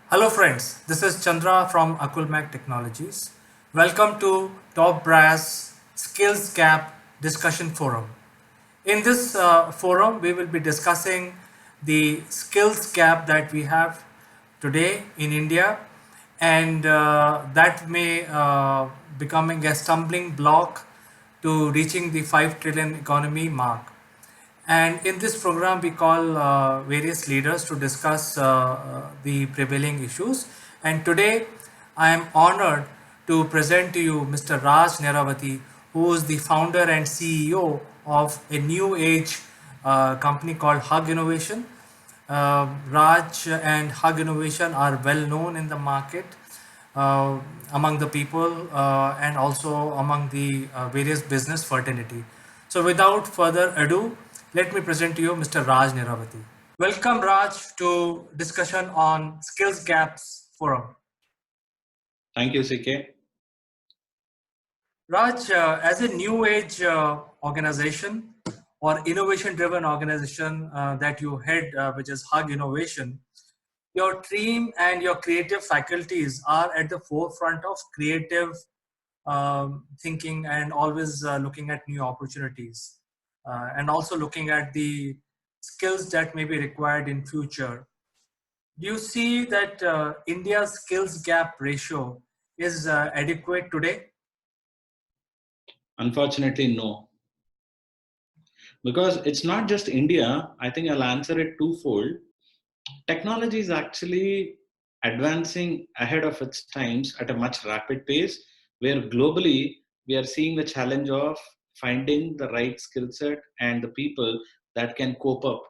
Hello friends, this is Chandra from Akulmach Technologies. Welcome to TopBrass Skills Gap Discussion Forum. In this forum, we will be discussing the skills gap that we have today in India, and that may becoming a stumbling block to reaching the 5 trillion economy mark. And in this program, we call various leaders to discuss the prevailing issues. And today, I am honored to present to you Mr. Raj Neravati, who is the founder and CEO of a new age company called Hug Innovation. Raj and Hug Innovation are well known in the market uh, among the people and also among the various business fraternity. So without further ado, let me present to you Mr. Raj Neravati. Welcome Raj to discussion on Skills Gaps Forum. Thank you, CK. Raj, as a new age organization or innovation driven organization that you head, which is Hug Innovation, your team and your creative faculties are at the forefront of creative thinking and always looking at new opportunities and also looking at the skills that may be required in future. Do you see that India's skills gap ratio is adequate today? Unfortunately, no. Because it's not just India. I think I'll answer it twofold. Technology is actually advancing ahead of its times at a much rapid pace, where globally we are seeing the challenge of finding the right skill set and the people that can cope up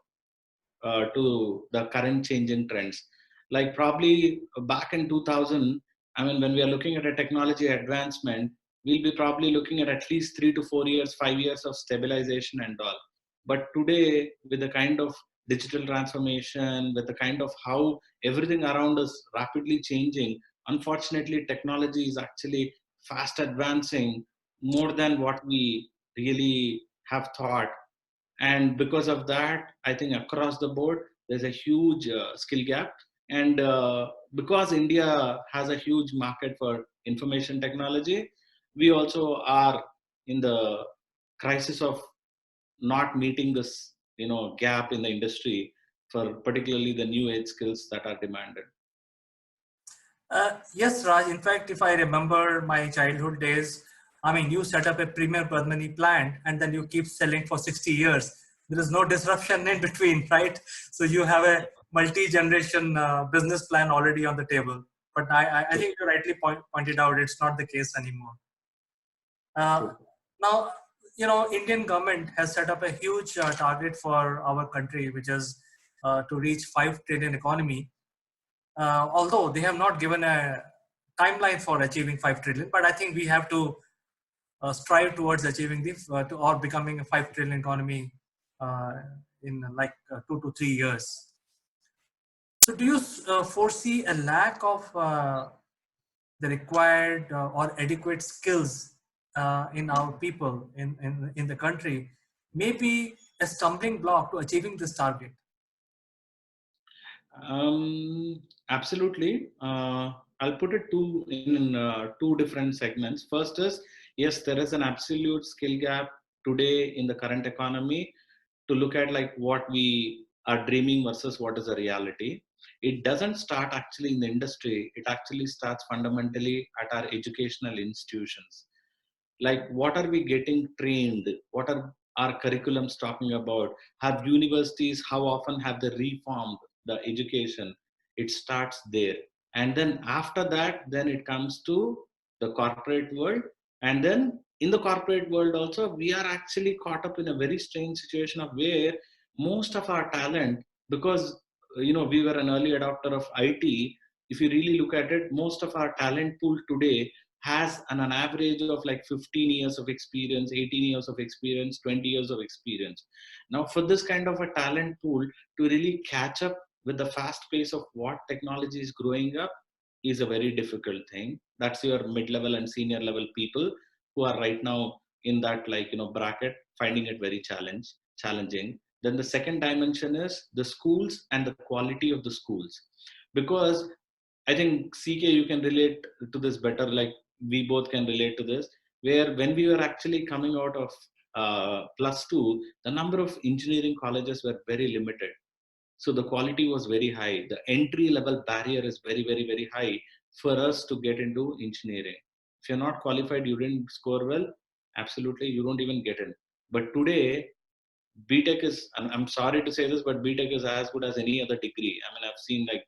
to the current changing trends. Like probably back in 2000, I mean, when we are looking at a technology advancement, we'll be probably looking at least 3 to 4 years, 5 years of stabilization and all. But today, with the kind of digital transformation, with the kind of how everything around us rapidly changing, unfortunately, technology is actually fast advancing more than what we really have thought. And because of that, I think across the board there's a huge skill gap. And because India has a huge market for information technology, we also are in the crisis of not meeting this gap in the industry for particularly the new age skills that are demanded. Yes, Raj. In fact, if I remember my childhood days, I mean, you set up a premier Padmani plant and then you keep selling for 60 years. There is no disruption in between, right? So you have a multi-generation business plan already on the table. But I think you rightly pointed out it's not the case anymore. Uh, True. now, Indian government has set up a huge target for our country, which is to reach 5 trillion economy, although they have not given a timeline for achieving 5 trillion, but I think we have to strive towards achieving or becoming a 5 trillion economy uh, in like 2 to 3 years. So do you foresee a lack of the required or adequate skills in our people in the country, maybe a stumbling block to achieving this target? Absolutely. I'll put it two different segments. First is, yes, there is an absolute skill gap today in the current economy to look at like what we are dreaming versus what is a reality. It doesn't start actually in the industry. It actually starts fundamentally at our educational institutions. Like what are we getting trained? What are our curriculums talking about? Have universities, how often have they reformed the education? It starts there. And then after that, then it comes to the corporate world. And then in the corporate world also, we are actually caught up in a very strange situation of where most of our talent, because we were an early adopter of IT. If you really look at it, most of our talent pool today has an average of like 15 years of experience, 18 years of experience, 20 years of experience. Now, for this kind of a talent pool to really catch up with the fast pace of what technology is growing up is a very difficult thing. That's your mid-level and senior level people who are right now in that bracket, finding it very challenging. Then the second dimension is the schools and the quality of the schools, because I think CK, you can relate to this better. Like we both can relate to this, where when we were actually coming out of plus two, the number of engineering colleges were very limited. So the quality was very high. The entry level barrier is very, very, very high for us to get into engineering. If you're not qualified, you didn't score well, absolutely, you don't even get in. But today, BTech is, I'm sorry to say this, but BTech is as good as any other degree. I mean, I've seen like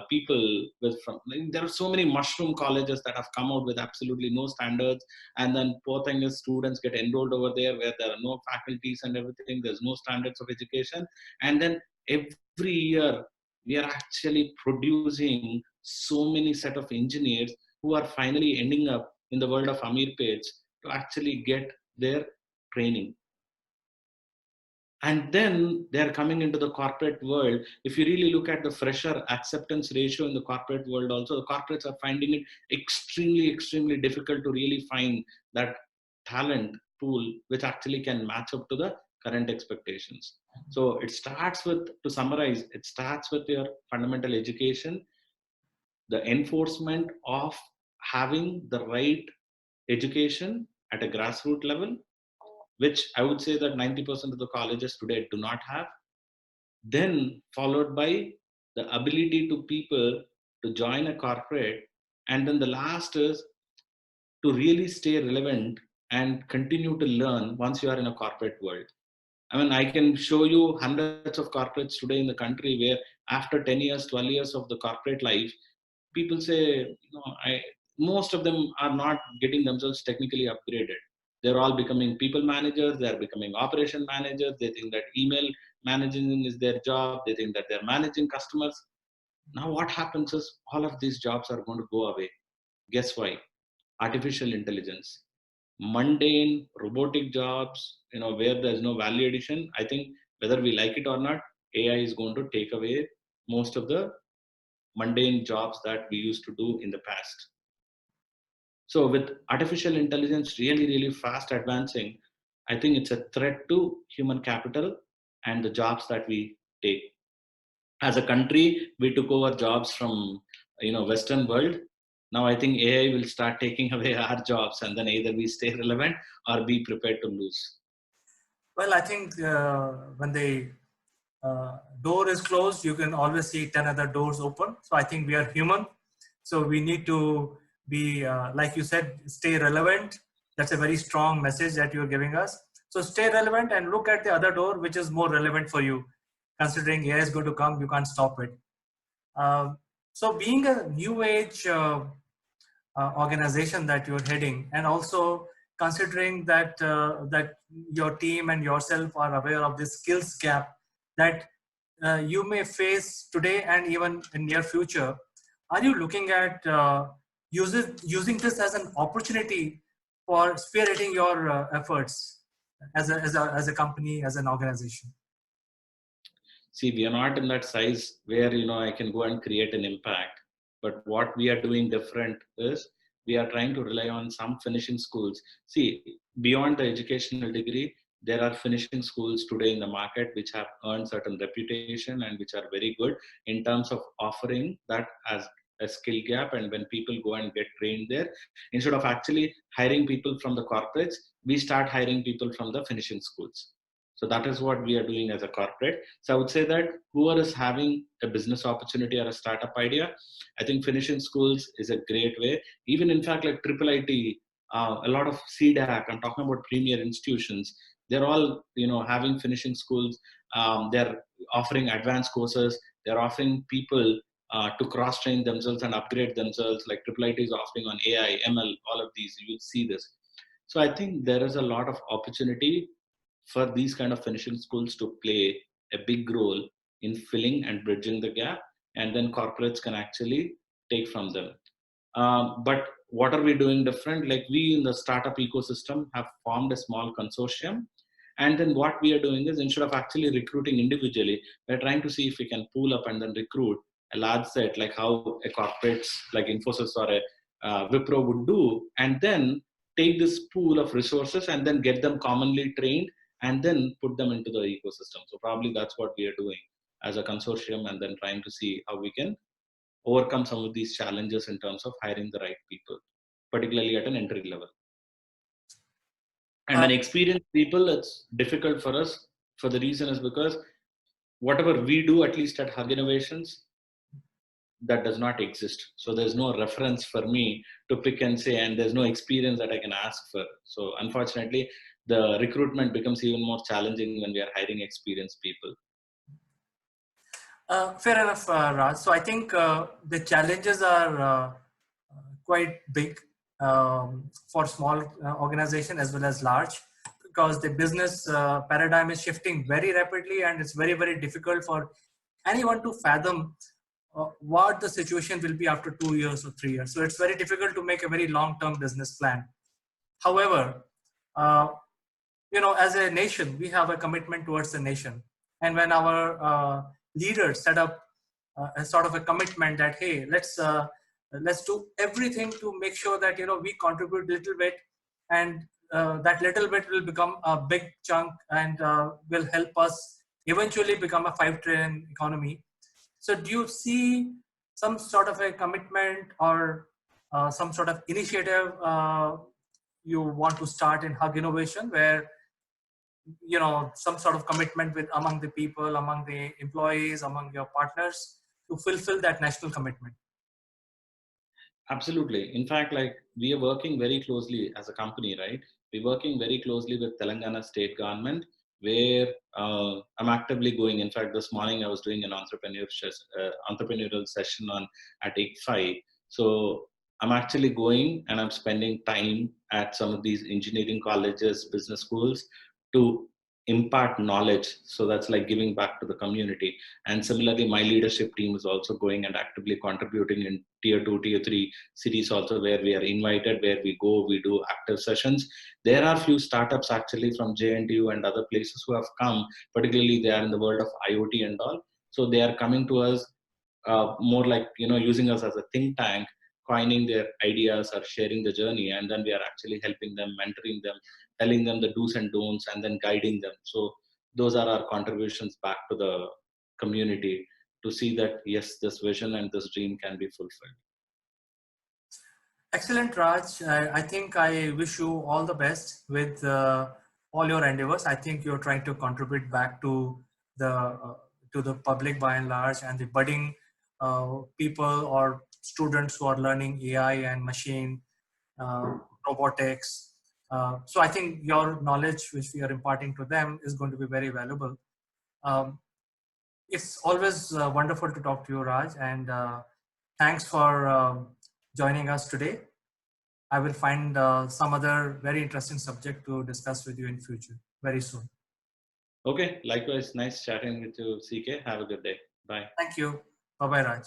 people with from, like, there are so many mushroom colleges that have come out with absolutely no standards. And then poor thing is students get enrolled over there where there are no faculties and everything. There's no standards of education. And then every year we are actually producing so many set of engineers who are finally ending up in the world of Amir Page to actually get their training, and then they're coming into the corporate world. If you really look at the fresher acceptance ratio in the corporate world also, the corporates are finding it extremely difficult to really find that talent pool which actually can match up to the current expectations. So it starts with, to summarize, it starts with your fundamental education, the enforcement of having the right education at a grassroots level, which I would say that 90% of the colleges today do not have. Then followed by the ability to people to join a corporate. And then the last is to really stay relevant and continue to learn once you are in a corporate world. I mean, I can show you hundreds of corporates today in the country where after 10 years, 12 years of the corporate life, people say, most of them are not getting themselves technically upgraded. They're all becoming people managers, they're becoming operation managers, they think that email managing is their job, they think that they're managing customers. Now what happens is all of these jobs are going to go away. Guess why? Artificial intelligence, mundane robotic jobs, where there's no value addition. I think whether we like it or not, AI is going to take away most of the mundane jobs that we used to do in the past. So with artificial intelligence really fast advancing, I think it's a threat to human capital and the jobs that we take. As a country, we took over jobs from Western world. Now I think AI will start taking away our jobs, and then either we stay relevant or be prepared to lose. Well, I think when the door is closed, you can always see 10 other doors open. So I think we are human. So we need to be, like you said, stay relevant. That's a very strong message that you're giving us. So stay relevant and look at the other door, which is more relevant for you. Considering AI is going to come, you can't stop it. So being a new age organization that you're heading, and also considering that that your team and yourself are aware of this skills gap that you may face today and even in near future, are you looking at using this as an opportunity for spearheading your efforts as a company, as an organization? See, we are not in that size where I can go and create an impact. But what we are doing different is we are trying to rely on some finishing schools. See, beyond the educational degree, there are finishing schools today in the market which have earned certain reputation and which are very good in terms of offering that as a skill gap. And when people go and get trained there, instead of actually hiring people from the corporates, we start hiring people from the finishing schools. So that is what we are doing as a corporate. So I would say that whoever is having a business opportunity or a startup idea, I think finishing schools is a great way. Even in fact, like Triple IT, a lot of CDAC, I'm talking about premier institutions, they're all having finishing schools. They're offering advanced courses. They're offering people to cross train themselves and upgrade themselves. Like Triple IT is offering on AI, ML, all of these. You will see this. So I think there is a lot of opportunity for these kind of finishing schools to play a big role in filling and bridging the gap, and then corporates can actually take from them. But what are we doing different? Like we in the startup ecosystem have formed a small consortium, and then what we are doing is instead of actually recruiting individually, we're trying to see if we can pool up and then recruit a large set, like how a corporates like Infosys or a Wipro would do, and then take this pool of resources and then get them commonly trained and then put them into the ecosystem. So probably that's what we are doing as a consortium, and then trying to see how we can overcome some of these challenges in terms of hiring the right people, particularly at an entry level. And Uh, when experienced people, it's difficult for us. For the reason is because whatever we do, at least at Hug Innovations, that does not exist. So there's no reference for me to pick and say, and there's no experience that I can ask for. So unfortunately, the recruitment becomes even more challenging when we are hiring experienced people. Fair enough, Raj. So I think the challenges are quite big for small organization as well as large, because the business paradigm is shifting very rapidly, and it's very, very difficult for anyone to fathom what the situation will be after 2 years or 3 years. So it's very difficult to make a very long-term business plan. However, uh, as a nation, we have a commitment towards the nation. And when our leaders set up a sort of a commitment that, hey, let's do everything to make sure that, we contribute a little bit, and that little bit will become a big chunk, and will help us eventually become a 5 trillion economy. So do you see some sort of a commitment, or some sort of initiative you want to start in Hug Innovation, where some sort of commitment with among the people, among the employees, among your partners, to fulfill that national commitment? Absolutely. In fact, like we are working very closely as a company, right? We're working very closely with Telangana state government, where I'm actively going. In fact, this morning I was doing an entrepreneurial session on at 8:05. So I'm actually going and I'm spending time at some of these engineering colleges, business schools to impart knowledge. So that's like giving back to the community. And similarly, my leadership team is also going and actively contributing in tier 2, tier 3 cities also, where we are invited, where we go, we do active sessions. There are few startups actually from JNTU and other places who have come, particularly they are in the world of IoT and all. So they are coming to us more like, using us as a think tank, coining their ideas or sharing the journey. And then we are actually helping them, mentoring them, telling them the do's and don'ts, and then guiding them. So those are our contributions back to the community to see that, yes, this vision and this dream can be fulfilled. Excellent, Raj. I think I wish you all the best with all your endeavors. I think you're trying to contribute back to the public by and large, and the budding people or students who are learning AI and machine robotics. So I think your knowledge, which we are imparting to them, is going to be very valuable. Um, it's always wonderful to talk to you, Raj, and thanks for joining us today. I will find some other very interesting subject to discuss with you in future very soon. Okay, likewise, nice chatting with you, CK. Have a good day. Bye. Thank you. Bye bye, Raj.